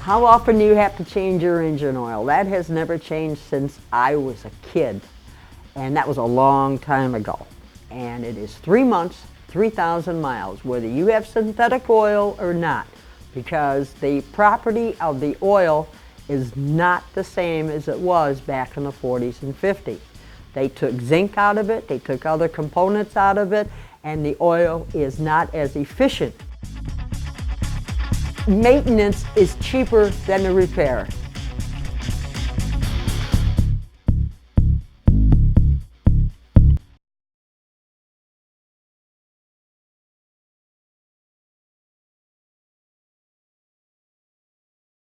How often do you have to change your engine oil? That has never changed since I was a kid, and that was a long time ago. And it is 3 months, 3,000 miles, whether you have synthetic oil or not, because the property of the oil is not the same as it was back in the 40s and 50s. They took zinc out of it, they took other components out of it, and the oil is not as efficient. Maintenance is cheaper than the repair.